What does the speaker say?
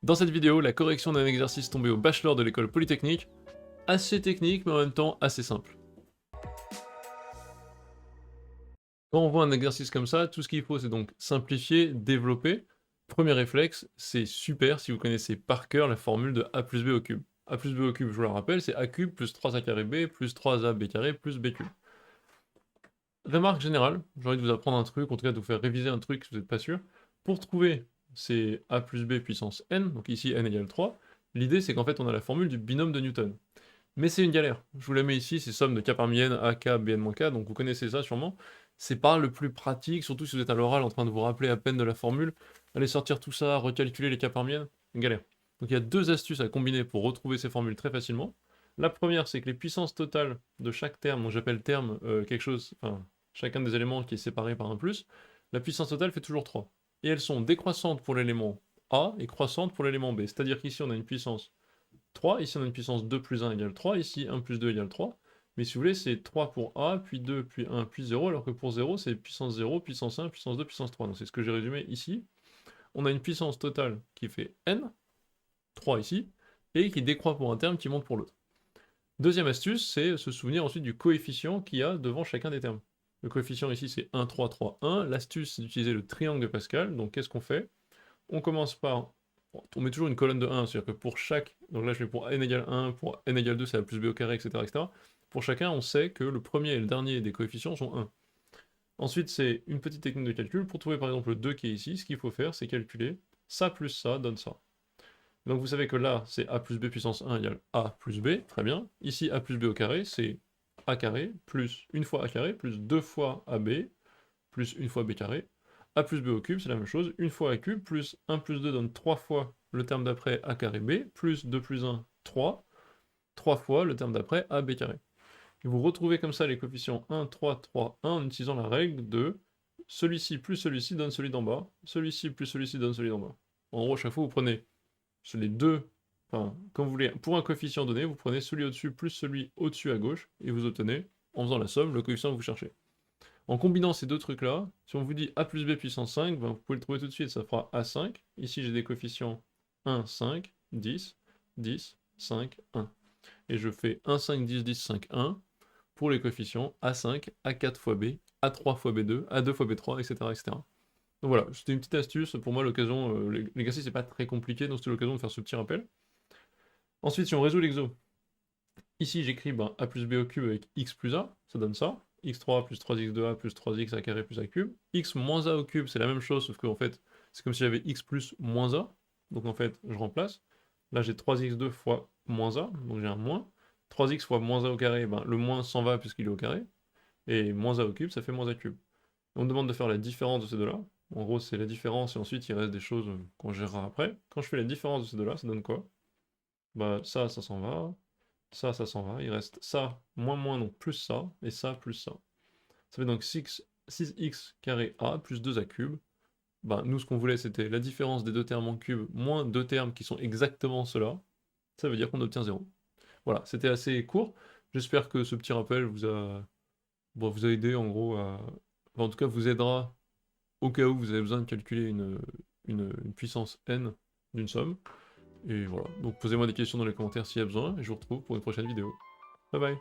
Dans cette vidéo, la correction d'un exercice tombé au bachelor de l'école polytechnique, assez technique mais en même temps assez simple. Quand on voit un exercice comme ça, tout ce qu'il faut c'est donc simplifier, développer. Premier réflexe, c'est super si vous connaissez par cœur la formule de a plus b au cube. A plus b au cube, je vous la rappelle, c'est a cube plus 3a carré b plus 3ab carré plus b cube. Remarque générale, j'ai envie de vous apprendre un truc, en tout cas de vous faire réviser un truc si vous n'êtes pas sûr. Pour trouver ces a plus b puissance n, donc ici n égale 3, l'idée c'est qu'en fait on a la formule du binôme de Newton. Mais c'est une galère. Je vous la mets ici, c'est somme de k parmi n, a, k, bn-k, donc vous connaissez ça sûrement. C'est pas le plus pratique, surtout si vous êtes à l'oral en train de vous rappeler à peine de la formule. Allez sortir tout ça, recalculer les k parmi n, une galère. Donc il y a deux astuces à combiner pour retrouver ces formules très facilement. La première, c'est que les puissances totales de chaque terme, dont j'appelle terme quelque chose, enfin, chacun des éléments qui est séparé par un plus, la puissance totale fait toujours 3. Et elles sont décroissantes pour l'élément A et croissantes pour l'élément B. C'est-à-dire qu'ici on a une puissance 3, ici on a une puissance 2 plus 1 égale 3, ici 1 plus 2 égale 3. Mais si vous voulez, c'est 3 pour A, puis 2, puis 1, puis 0, alors que pour 0, c'est puissance 0, puissance 1, puissance 2, puissance 3. Donc c'est ce que j'ai résumé ici. On a une puissance totale qui fait n, 3 ici, et qui décroît pour un terme qui monte pour l'autre. Deuxième astuce, c'est se souvenir ensuite du coefficient qu'il y a devant chacun des termes. Le coefficient ici c'est 1, 3, 3, 1. L'astuce c'est d'utiliser le triangle de Pascal. Donc qu'est-ce qu'on fait? On commence par... On met toujours une colonne de 1, c'est-à-dire que pour chaque... Donc là je mets pour n égale 1, pour n égale 2 c'est a plus b au carré, etc., etc. Pour chacun on sait que le premier et le dernier des coefficients sont 1. Ensuite c'est une petite technique de calcul. Pour trouver par exemple le 2 qui est ici, ce qu'il faut faire c'est calculer ça plus ça donne ça. Donc vous savez que là, c'est a plus b puissance 1 égale a plus b, très bien. Ici, a plus b au carré, c'est a carré plus une fois a carré plus 2 fois ab plus une fois b carré. A plus b au cube, c'est la même chose, une fois a cube plus 1 plus 2 donne 3 fois le terme d'après a carré b, plus 2 plus 1, 3, 3 fois le terme d'après ab carré. Et vous retrouvez comme ça les coefficients 1, 3, 3, 1 en utilisant la règle de celui-ci plus celui-ci donne celui d'en bas, celui-ci plus celui-ci donne celui d'en bas. En gros, à chaque fois, vous prenez sur les deux, enfin, comme vous voulez, pour un coefficient donné, vous prenez celui au-dessus plus celui au-dessus à gauche, et vous obtenez, en faisant la somme, le coefficient que vous cherchez. En combinant ces deux trucs-là, si on vous dit a plus b puissance 5, ben vous pouvez le trouver tout de suite, ça fera a5. Ici, j'ai des coefficients 1, 5, 10, 10, 5, 1. Et je fais 1, 5, 10, 10, 5, 1 pour les coefficients a5, a4 fois b, a3 fois b2, a2 fois b3, etc., etc. Donc voilà, c'était une petite astuce, pour moi l'occasion, l'exercice n'est pas très compliqué, donc c'était l'occasion de faire ce petit rappel. Ensuite, si on résout l'exo, ici j'écris a plus b au cube avec x plus a, ça donne ça, x3 plus 3x2a plus 3x a carré plus a cube, x moins a au cube c'est la même chose, sauf qu'en fait c'est comme si j'avais x plus moins a, donc en fait je remplace, là j'ai 3x2 fois moins a, donc j'ai un moins, 3x fois moins a au carré, le moins s'en va puisqu'il est au carré, et moins a au cube ça fait moins a cube. On me demande de faire la différence de ces deux-là. En gros, c'est la différence et ensuite il reste des choses qu'on gérera après. Quand je fais la différence de ces deux-là, ça donne quoi? Ça s'en va. Ça s'en va. Il reste ça, moins moins, donc plus ça, et ça, plus ça. Ça fait donc 6x carré a plus 2a cube. Nous, ce qu'on voulait, c'était la différence des deux termes en cube moins deux termes qui sont exactement ceux-là. Ça veut dire qu'on obtient 0. Voilà, c'était assez court. J'espère que ce petit rappel vous a aidé en gros à... Enfin, en tout cas, vous aidera au cas où vous avez besoin de calculer une puissance n d'une somme. Et voilà, donc posez-moi des questions dans les commentaires s'il y a besoin, et je vous retrouve pour une prochaine vidéo. Bye bye.